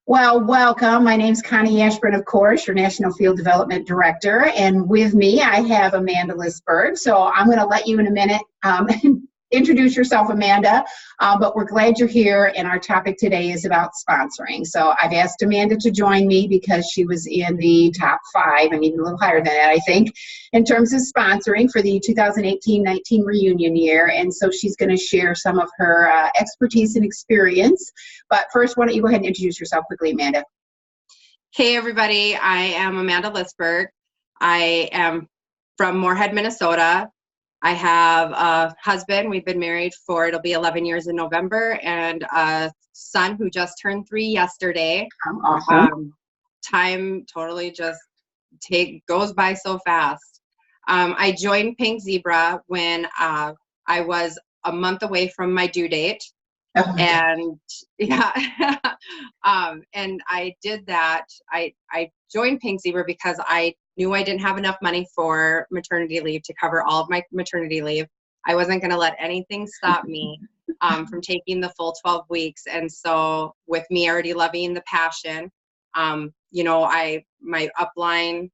Well, welcome. My name's Connie Ashburn, of course, your National Field Development Director. And with me, I have Amanda Lisburg. So I'm going to let you in a minute introduce yourself, Amanda. But we're glad you're here. And our topic today is about sponsoring. So I've asked Amanda to join me because she was in the top 5, and even a little higher than that, I think, in terms of sponsoring for the 2018-19 reunion year. And so she's going to share some of her expertise and experience. But first, why don't you go ahead and introduce yourself quickly, Amanda? Hey, everybody. I am Amanda Lisburg. I am from Moorhead, Minnesota. I have a husband. We've been married for, it'll be 11 years in November, and a son who just turned 3 yesterday. Awesome. Time totally just goes by so fast. I joined Pink Zebra when I was a month away from my due date. And yeah, and I did that. I joined Pink Zebra because I knew I didn't have enough money for maternity leave to cover all of my maternity leave. I wasn't going to let anything stop me from taking the full 12 weeks. And so with me already loving the passion, my upline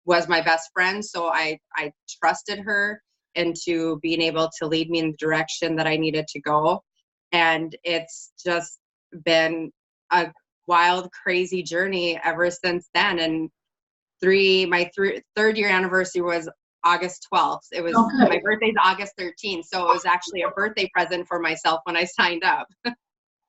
was my best friend. So I trusted her into being able to lead me in the direction that I needed to go. And it's just been a wild, crazy journey ever since then. And my third year anniversary was August 12th. It was my birthday's August 13th. So it was actually a birthday present for myself when I signed up.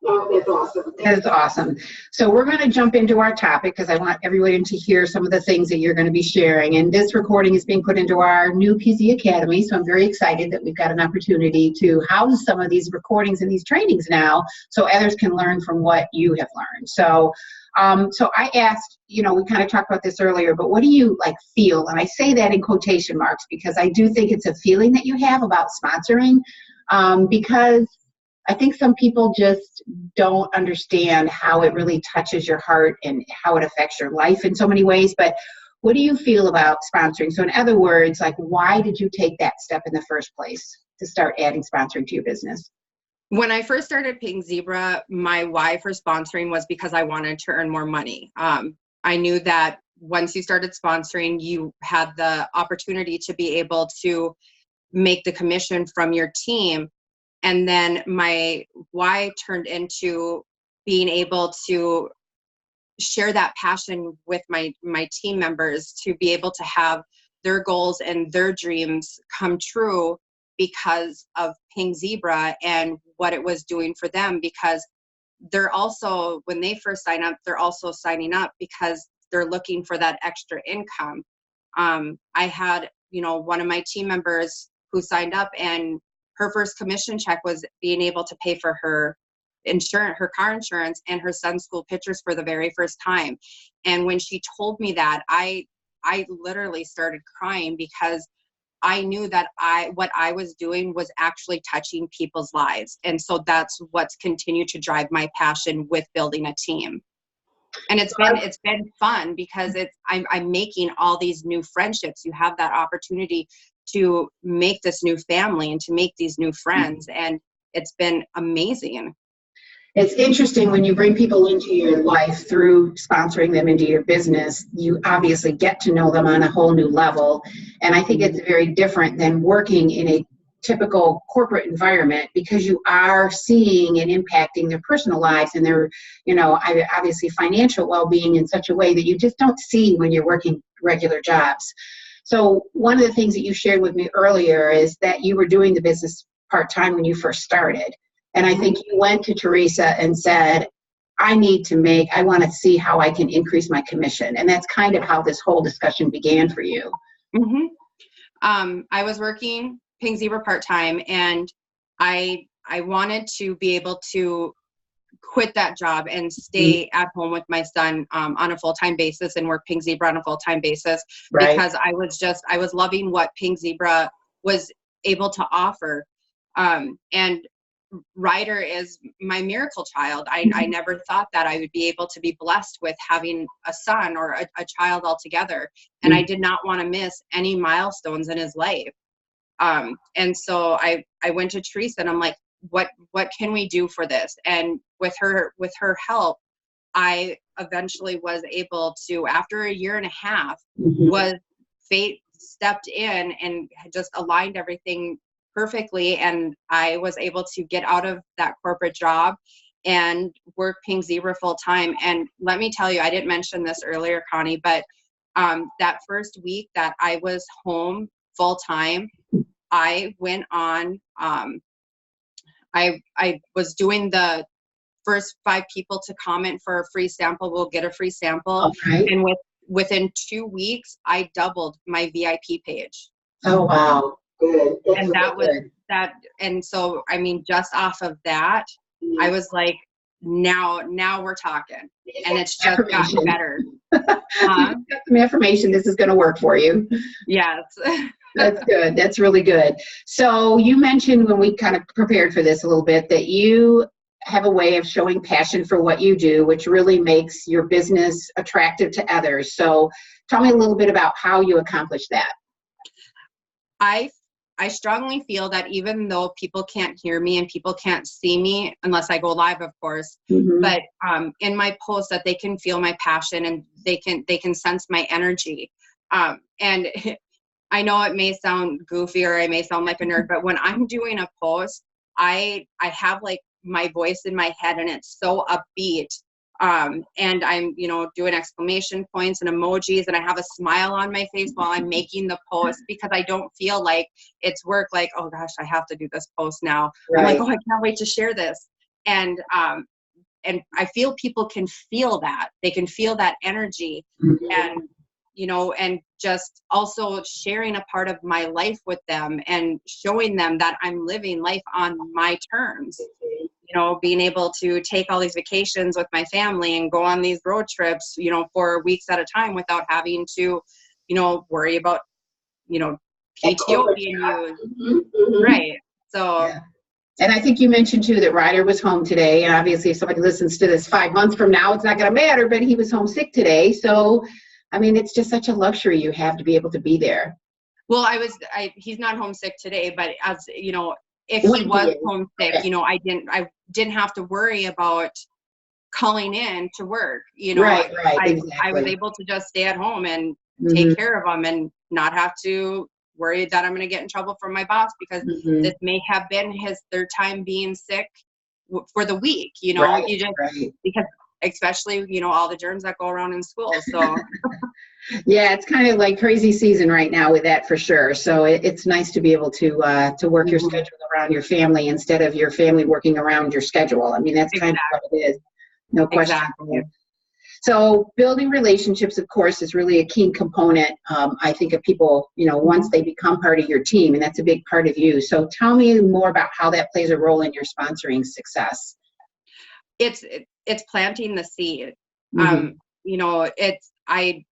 Oh, that's awesome. That is awesome. So we're going to jump into our topic because I want everyone to hear some of the things that you're going to be sharing. And this recording is being put into our new PZ Academy. So I'm very excited that we've got an opportunity to house some of these recordings and these trainings now so others can learn from what you have learned. So I asked, we kind of talked about this earlier, but what do you feel? And I say that in quotation marks because I do think it's a feeling that you have about sponsoring because I think some people just don't understand how it really touches your heart and how it affects your life in so many ways. But what do you feel about sponsoring? So in other words, why did you take that step in the first place to start adding sponsoring to your business? When I first started Pink Zebra, my why for sponsoring was because I wanted to earn more money. I knew that once you started sponsoring, you had the opportunity to be able to make the commission from your team. And then my why turned into being able to share that passion with my team members to be able to have their goals and their dreams come true because of Pink Zebra and what it was doing for them. Because they're also, when they first sign up, they're also signing up because they're looking for that extra income. I had, one of my team members who signed up, and her first commission check was being able to pay for her insurance, her car insurance, and her son's school pictures for the very first time. And when she told me that, I literally started crying because I knew that what I was doing was actually touching people's lives. And so that's what's continued to drive my passion with building a team. And it's been fun because I'm making all these new friendships. You have that opportunity to make this new family and to make these new friends. And it's been amazing. It's interesting when you bring people into your life through sponsoring them into your business, you obviously get to know them on a whole new level. And I think it's very different than working in a typical corporate environment because you are seeing and impacting their personal lives and their, obviously financial well-being in such a way that you just don't see when you're working regular jobs. So one of the things that you shared with me earlier is that you were doing the business part-time when you first started. And I think you went to Teresa and said, I want to see how I can increase my commission. And that's kind of how this whole discussion began for you. Mm-hmm. I was working Pink Zebra part-time, and I wanted to be able to quit that job and stay at home with my son on a full-time basis and work Pink Zebra on a full-time basis, right? Because I was loving what Pink Zebra was able to offer. And Ryder is my miracle child. I never thought that I would be able to be blessed with having a son or a child altogether. And I did not want to miss any milestones in his life. And so I went to Teresa and I'm like, what can we do for this? And with her help, I eventually was able to, after a year and a half, Mhm. was fate stepped in and had just aligned everything perfectly. And I was able to get out of that corporate job and work Pink Zebra full time. And let me tell you, I didn't mention this earlier, Connie, but that first week that I was home full time, I went on, I was doing the first 5 people to comment for a free sample will get a free sample. Okay. And within 2 weeks, I doubled my VIP page. Oh, wow. Good. That's And really that was good. that. And so, I mean, just off of that, I was like, now we're talking. And it's just gotten Affirmation. better. You got some affirmation. This is going to work for you. Yes. That's good. That's really good. So you mentioned when we kind of prepared for this a little bit that you have a way of showing passion for what you do, which really makes your business attractive to others. So tell me a little bit about how you accomplish that. I strongly feel that even though people can't hear me and people can't see me unless I go live, of course, Mhm. but in my posts that they can feel my passion and they can sense my energy. And I know it may sound goofy or I may sound like a nerd, but when I'm doing a post, I have like my voice in my head and it's so upbeat. And I'm, doing exclamation points and emojis and I have a smile on my face while I'm making the post because I don't feel like it's work, like, oh gosh, I have to do this post now. I'm like, Right. oh, I can't wait to share this. And I feel people can feel that. They can feel that energy. Mhm. And and just also sharing a part of my life with them and showing them that I'm living life on my terms. Being able to take all these vacations with my family and go on these road trips, for weeks at a time without having to, worry about, PTO being used. Mhm. Mhm. Right. So, Yeah. And I think you mentioned too that Ryder was home today. And obviously, if somebody listens to this 5 months from now, it's not going to matter. But he was homesick today, so I mean, it's just such a luxury you have to be able to be there. well, he's not homesick today, but as if he When he was is. homesick, Okay. I didn't have to worry about calling in to work. Right. Right. I was Exactly. able to just stay at home and Mhm. take care of them and not have to worry that I'm going to get in trouble from my boss because Mhm. this may have been his third time being sick for the week. Right. You just, Right. because especially, all the germs that go around in school. So Yeah, it's kind of like crazy season right now with that for sure. So it's nice to be able to work your Mhm. schedule around your family instead of your family working around your schedule. I mean, that's kind of what it is. No question Exactly. there. So building relationships, of course, is really a key component, I think, of people, once they become part of your team, and that's a big part of you. So tell me more about how that plays a role in your sponsoring success. It's planting the seed. Mhm. It's I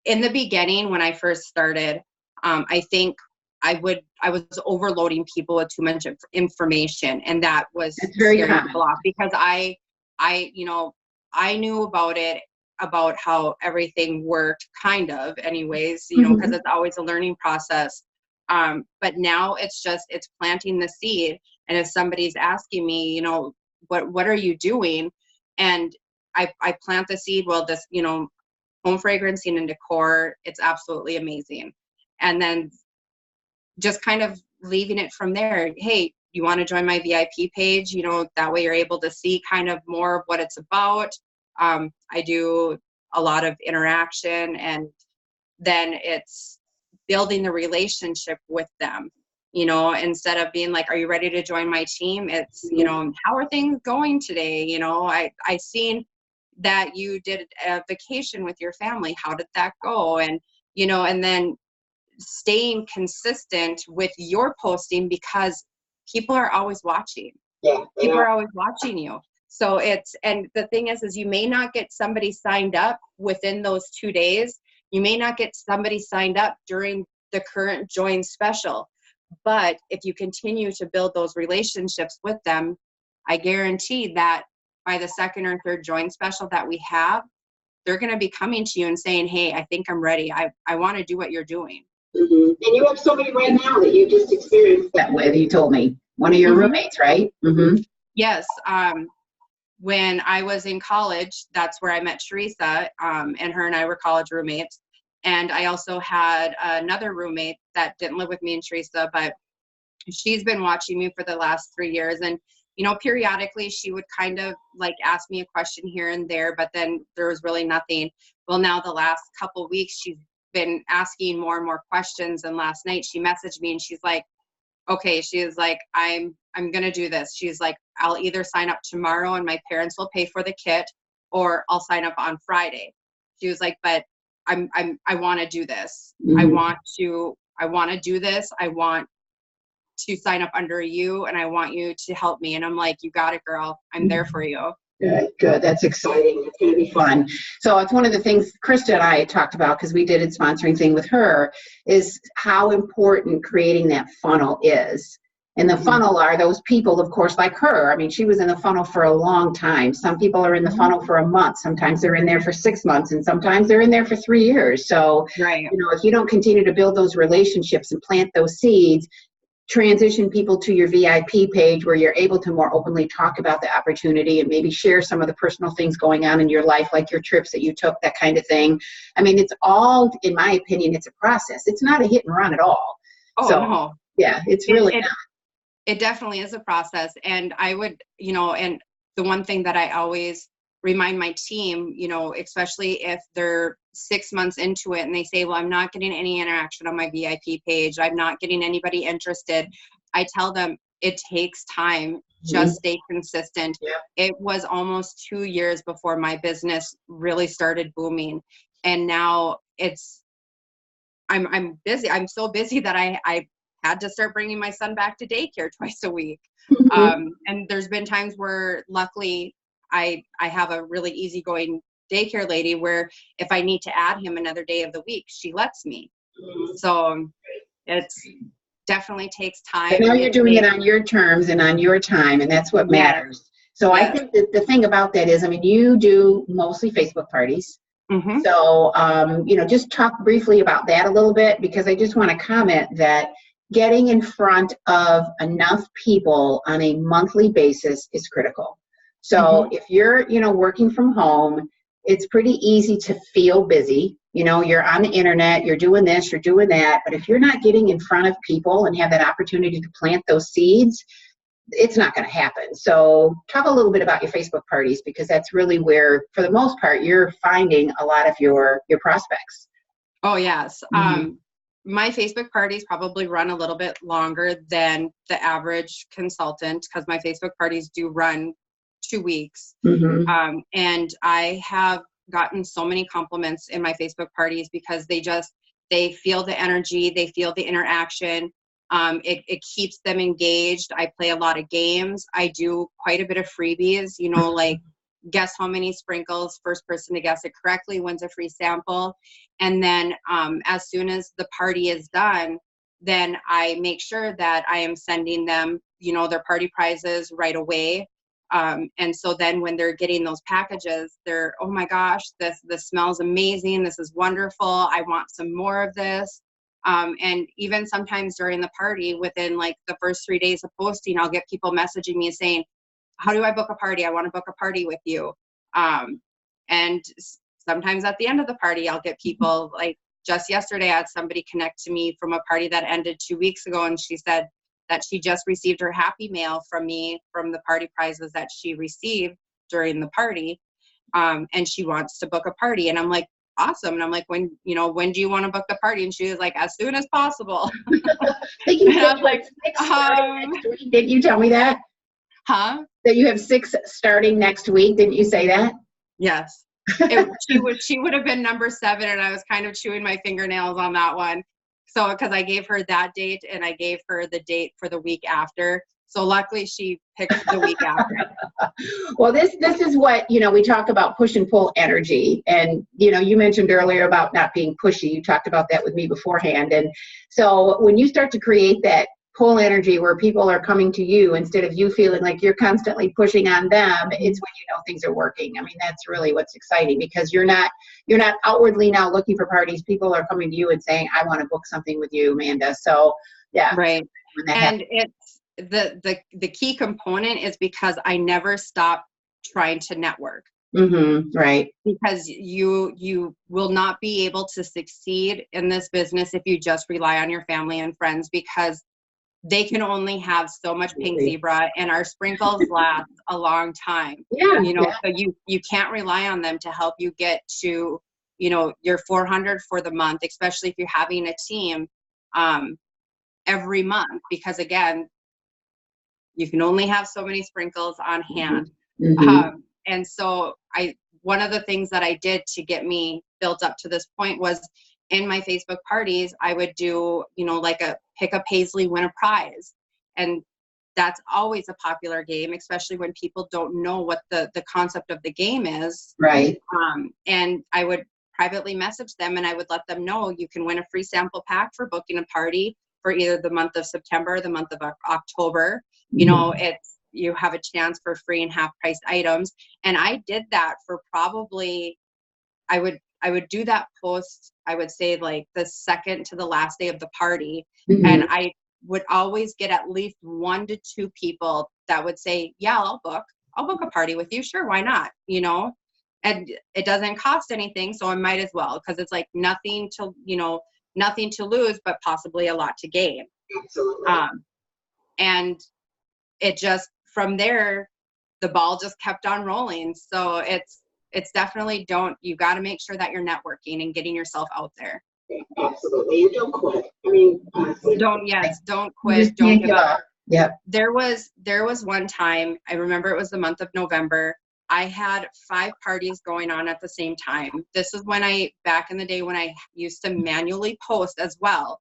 in the beginning when I first started, I think I was overloading people with too much information, and that was That's very scaring people common. off because I knew about it, about how everything worked, kind of, anyways, because Mhm. it's always a learning process. But now it's planting the seed, and if somebody's asking me, what are you doing, and I plant the seed. Well, this home fragrancing and decor, it's absolutely amazing. And then just kind of leaving it from there. Hey, you want to join my VIP page? That way you're able to see kind of more of what it's about. I do a lot of interaction, and then it's building the relationship with them. Instead of being like, are you ready to join my team? It's, how are things going today? I seen that you did a vacation with your family. How did that go? And then staying consistent with your posting because people are always watching. Yeah, they People are. are always watching you. So and the thing is you may not get somebody signed up within those 2 days. You may not get somebody signed up during the current join special. But if you continue to build those relationships with them, I guarantee that by the second or third join special that we have, they're going to be coming to you and saying, hey, I think I'm ready. I want to do what you're doing. Mhm. And you have somebody right now that you just experienced that with. You told me one of your Mm-hmm. roommates, right? Mm-hmm. Yes. when I was in college, that's where I met Teresa, and her and I were college roommates. And I also had another roommate that didn't live with me and Teresa, but she's been watching me for the last 3 years. And, you know, periodically she would kind of like ask me a question here and there, but then there was really nothing. Well, now the last couple weeks, she's been asking more and more questions. And last night she messaged me and she's like, okay, she is like, I'm going to do this. She's like, I'll either sign up tomorrow and my parents will pay for the kit, or I'll sign up on Friday. She was like, but I want to do this. Mm-hmm. I want to do this. I want to sign up under you, and I want you to help me. And I'm like, you got it, girl. I'm there for you. Good, good. That's exciting. It's going to be fun. So it's one of the things Krista and I talked about, because we did a sponsoring thing with her, is how important creating that funnel is. And the funnel are those people, of course, like her. I mean, she was in the funnel for a long time. Some people are in the funnel for a month. Sometimes they're in there for 6 months, and sometimes they're in there for 3 years. So, right. You know, if you don't continue to build those relationships and plant those seeds, transition people to your VIP page where you're able to more openly talk about the opportunity and maybe share some of the personal things going on in your life, like your trips that you took, that kind of thing. I mean, it's all, in my opinion, it's a process. It's not a hit and run at all. Oh, so, no. Yeah, it's really not. It definitely is a process. And I would, you know, and the one thing that I always remind my team, you know, especially if they're 6 months into it and they say, well, I'm not getting any interaction on my VIP page, I'm not getting anybody interested, I tell them it takes time. Just stay consistent. Yeah. It was almost 2 years before my business really started booming. And now I'm busy. I'm so busy that I had to start bringing my son back to daycare twice a week. And there's been times where luckily I have a really easygoing daycare lady where if I need to add him another day of the week, she lets me. So it's definitely takes time. But now you're doing it on your terms and on your time, and that's what matters. So I think that the thing about that is, I mean, you do mostly Facebook parties. So, you know, just talk briefly about that a little bit, because I just want to comment that getting in front of enough people on a monthly basis is critical. So if you're, you know, working from home, it's pretty easy to feel busy. You know, you're on the internet, you're doing this, you're doing that. But if you're not getting in front of people and have that opportunity to plant those seeds, it's not going to happen. So talk a little bit about your Facebook parties, because that's really where, for the most part, you're finding a lot of your prospects. Oh, yes. My Facebook parties probably run a little bit longer than the average consultant, because my Facebook parties do run 2 weeks. And I have gotten so many compliments in my Facebook parties because they feel the energy, they feel the interaction. It keeps them engaged. I play a lot of games. I do quite a bit of freebies, you know, like guess how many sprinkles, first person to guess it correctly wins a free sample. And then as soon as the party is done, then I make sure that I am sending them, you know, their party prizes right away. And so then when they're getting those packages, they're, oh my gosh, this smells amazing. This is wonderful. I want some more of this. And even sometimes during the party, within like the first 3 days of posting, I'll get people messaging me saying, how do I book a party? I want to book a party with you. And sometimes at the end of the party, I'll get people, like just yesterday, I had somebody connect to me from a party that ended 2 weeks ago. And she said that she just received her happy mail from me from the party prizes that she received during the party. And she wants to book a party. And I'm like, awesome. And I'm like, when do you want to book the party? And she was like, as soon as possible. And I was like, next week. Didn't you tell me that? Huh? That you have 6 starting next week. Didn't you say that? Yes. She would have been number 7, and I was kind of chewing my fingernails on that one. So, because I gave her that date and I gave her the date for the week after. So luckily she picked the week after. Well, this is what, you know, we talk about push and pull energy. And, you know, you mentioned earlier about not being pushy. You talked about that with me beforehand. And so when you start to create that pull energy where people are coming to you instead of you feeling like you're constantly pushing on them, it's when you know things are working. I mean, that's really what's exciting, because you're not outwardly now looking for parties. People are coming to you and saying, I want to book something with you, Amanda. So yeah. Right. And it's the key component is because I never stop trying to network. Right. Because you will not be able to succeed in this business if you just rely on your family and friends, because they can only have so much pink zebra, and our sprinkles last a long time. Yeah. So you can't rely on them to help you get to, your 400 for the month, especially if you're having a team every month, because again, you can only have so many sprinkles on hand. And so one of the things that I did to get me built up to this point was, in my Facebook parties, I would do, like a pick a Paisley, win a prize. And that's always a popular game, especially when people don't know what the concept of the game is. Right. And I would privately message them, and I would let them know you can win a free sample pack for booking a party for either the month of September or the month of October. You have a chance for free and half price items. And I did that for probably, I would do that post, I would say like the second to the last day of the party. And I would always get at least 1 to 2 people that would say, yeah, I'll book a party with you. Sure. Why not? And it doesn't cost anything. So I might as well, because it's like nothing to lose, but possibly a lot to gain. Absolutely. And it just, from there, the ball just kept on rolling. So it's definitely you got to make sure that you're networking and getting yourself out there. Absolutely. You don't quit. I mean, honestly. Don't quit. Don't give up. Yeah. There was one time, I remember it was the month of November. I had 5 parties going on at the same time. This is back in the day when I used to manually post as well.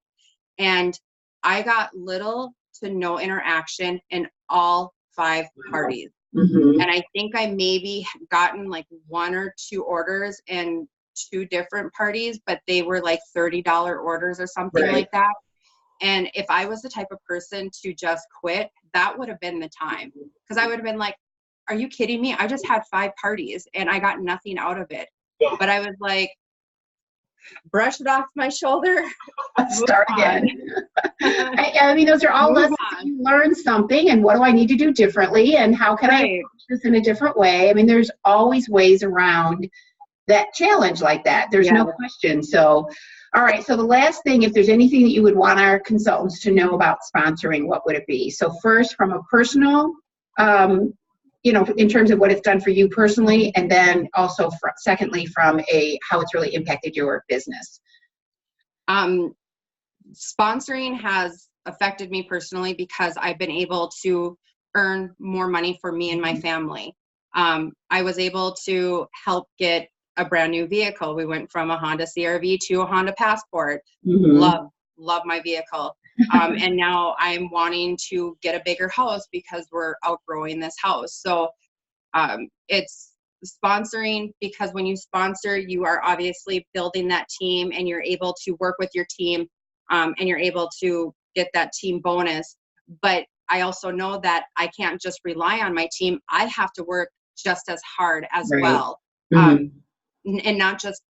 And I got little to no interaction in all 5 parties. And I think I maybe gotten like 1 or 2 orders in 2 different parties, but they were like $30 orders or something like that. And if I was the type of person to just quit, that would have been the time, because I would have been like, are you kidding me? I just had 5 parties and I got nothing out of it. But I was like, brush it off my shoulder. Start again. I mean, those are all lessons. You learn something, and what do I need to do differently, and how can I approach this in a different way? I mean, there's always ways around that challenge like that. There's no question. So, all right. So the last thing, if there's anything that you would want our consultants to know about sponsoring, what would it be? So first, from a personal, in terms of what it's done for you personally, and then also secondly, from how it's really impacted your business. Sponsoring has affected me personally because I've been able to earn more money for me and my family. I was able to help get a brand new vehicle. We went from a Honda CR-V to a Honda Passport. Love my vehicle. And now I'm wanting to get a bigger house because we're outgrowing this house. So it's sponsoring, because when you sponsor, you are obviously building that team, and you're able to work with your team, and you're able to get that team bonus. But I also know that I can't just rely on my team. I have to work just as hard as well. And not just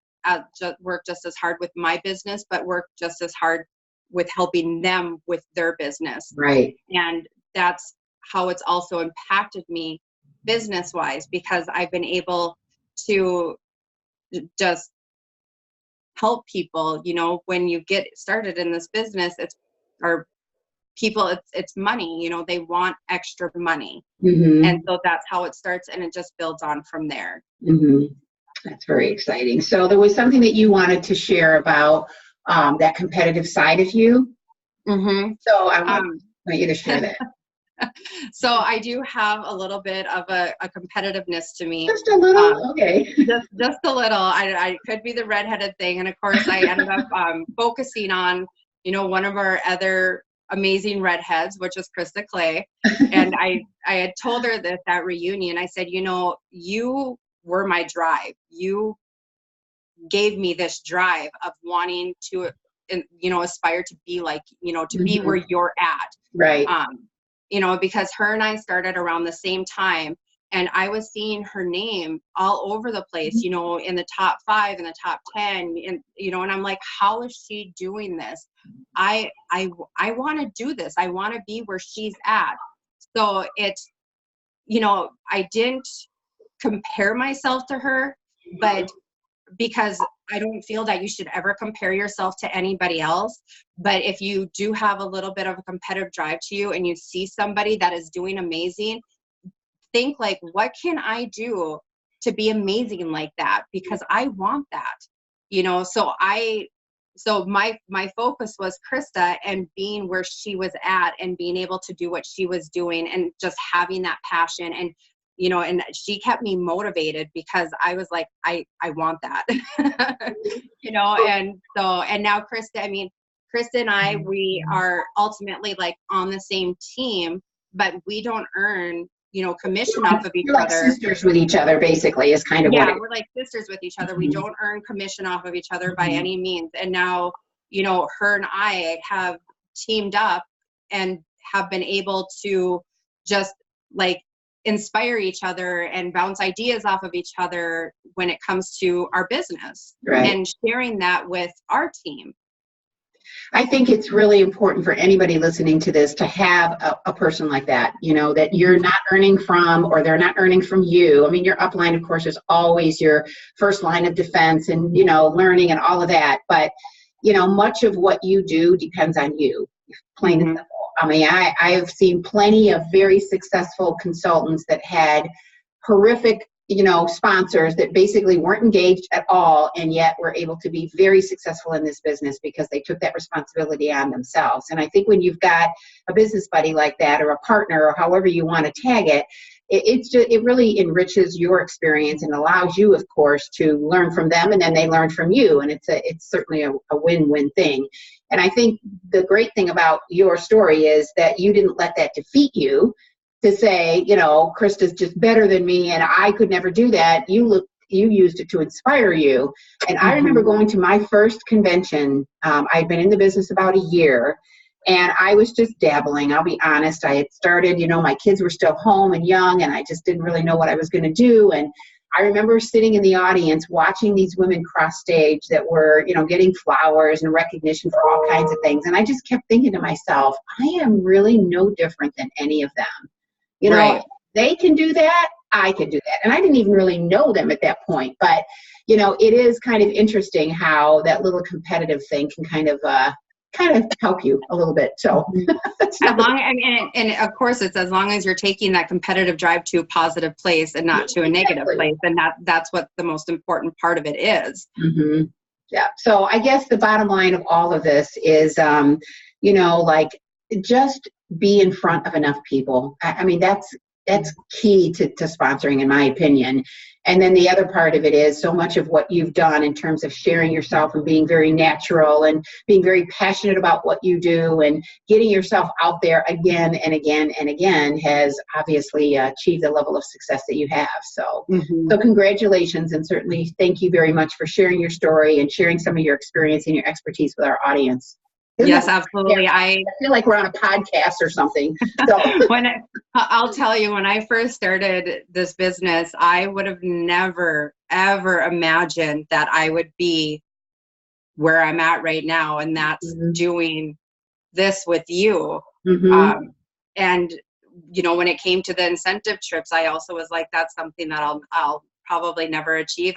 work just as hard with my business, but work just as hard with helping them with their business. Right. And that's how it's also impacted me business-wise, because I've been able to just help people. When you get started in this business, it's money. They want extra money. And so that's how it starts, and it just builds on from there. That's very exciting. So there was something that you wanted to share about that competitive side of you. So I want you to share that. So I do have a little bit of a competitiveness to me. Just a little? Okay. Just a little. I could be the redheaded thing. And of course, I ended up focusing on, one of our other amazing redheads, which is Krista Clay. And I had told her this at reunion. I said, you were my drive. You gave me this drive of wanting to, aspire to be like, to be where you're at. Right. Because her and I started around the same time, and I was seeing her name all over the place, in the top 5, in the top 10, and, and I'm like, how is she doing this? I want to do this. I want to be where she's at. So it's, I didn't compare myself to her, but because I don't feel that you should ever compare yourself to anybody else. But if you do have a little bit of a competitive drive to you and you see somebody that is doing amazing, think like, what can I do to be amazing like that? Because I want that, so my focus was Krista and being where she was at and being able to do what she was doing and just having that passion. And and she kept me motivated because I was like, I want that, and now Krista and I, we are ultimately like on the same team, but we don't earn, commission off of each You're like other. Sisters with each other, basically, is kind of what we're like sisters with each other. We don't earn commission off of each other by any means. And now, her and I have teamed up and have been able to just like inspire each other and bounce ideas off of each other when it comes to our business, right, and sharing that with our team. I think it's really important for anybody listening to this to have a person like that, that you're not earning from, or they're not earning from you. I mean, your upline, of course, is always your first line of defense and, learning and all of that. But, much of what you do depends on you, plain and simple. I mean, I've seen plenty of very successful consultants that had horrific sponsors that basically weren't engaged at all, and yet were able to be very successful in this business because they took that responsibility on themselves. And I think when you've got a business buddy like that, or a partner, or however you want to tag it, it really enriches your experience and allows you, of course, to learn from them, and then they learn from you. And it's certainly a win-win thing. And I think the great thing about your story is that you didn't let that defeat you, to say, Krista's just better than me and I could never do that. You used it to inspire you. And I remember going to my first convention. I'd been in the business about a year, and I was just dabbling. I'll be honest. I had started, my kids were still home and young, and I just didn't really know what I was going to do. And I remember sitting in the audience watching these women cross stage that were, getting flowers and recognition for all kinds of things. And I just kept thinking to myself, I am really no different than any of them. Right. They can do that, I can do that. And I didn't even really know them at that point. But, it is kind of interesting how that little competitive thing can kind of help you a little bit. So and of course, it's as long as you're taking that competitive drive to a positive place and not to a negative place. And that's what the most important part of it is. Mm-hmm. Yeah. So I guess the bottom line of all of this is, just be in front of enough people. I mean, that's key to sponsoring, in my opinion. And then the other part of it is so much of what you've done in terms of sharing yourself and being very natural and being very passionate about what you do and getting yourself out there again and again and again has obviously achieved the level of success that you have. So, so congratulations, and certainly thank you very much for sharing your story and sharing some of your experience and your expertise with our audience. Yes, absolutely. I feel like we're on a podcast or something. So I'll tell you, when I first started this business, I would have never, ever imagined that I would be where I'm at right now. And that's doing this with you. And, when it came to the incentive trips, I also was like, that's something that I'll probably never achieve.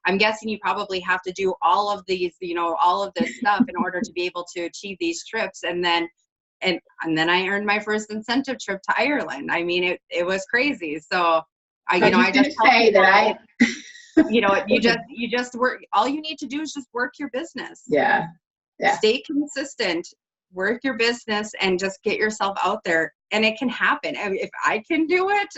I'm guessing you probably have to do all of these, all of this stuff in order to be able to achieve these trips. And then I earned my first incentive trip to Ireland. I mean, it was crazy. So I just say that you just work. All you need to do is just work your business. Yeah. Stay consistent, work your business, and just get yourself out there. And it can happen. I mean, if I can do it,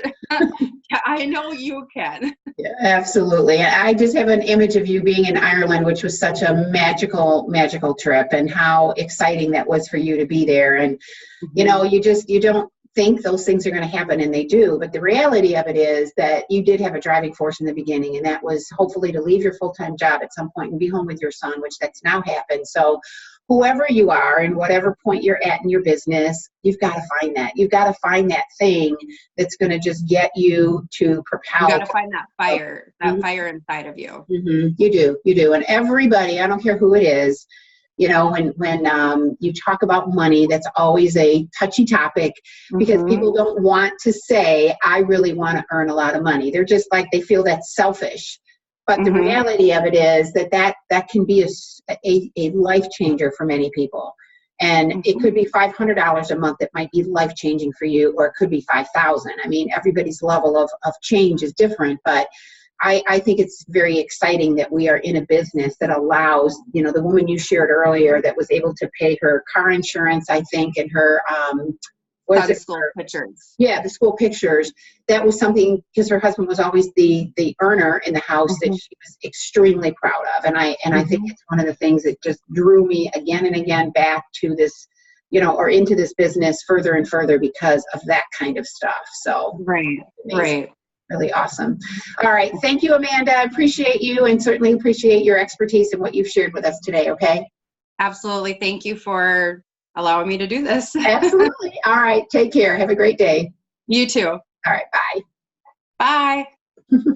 I know you can. Yeah, absolutely. I just have an image of you being in Ireland, which was such a magical trip, and how exciting that was for you to be there. And, you don't think those things are going to happen, and they do. But the reality of it is that you did have a driving force in the beginning, and that was hopefully to leave your full-time job at some point and be home with your son, which that's now happened. So whoever you are and whatever point you're at in your business, you've got to find that. You've got to find that thing that's going to just get you to propel. You got to find that fire, fire inside of you. You do. And everybody, I don't care who it is, when you talk about money, that's always a touchy topic because people don't want to say, I really want to earn a lot of money. They're just like, they feel that's selfish. But the reality of it is that can be a life changer for many people. And it could be $500 a month that might be life changing for you, or it could be $5,000. I mean, everybody's level of change is different, but I think it's very exciting that we are in a business that allows, the woman you shared earlier that was able to pay her car insurance, I think, and her, school pictures. Yeah, the school pictures. That was something, because her husband was always the earner in the house, that she was extremely proud of. And I think it's one of the things that just drew me again and again back to this, or into this business further and further because of that kind of stuff. So Right. Really awesome. All right. Thank you, Amanda. I appreciate you and certainly appreciate your expertise and what you've shared with us today. Okay. Absolutely. Thank you for allowing me to do this. Absolutely. All right. Take care. Have a great day. You too. All right. Bye. Bye.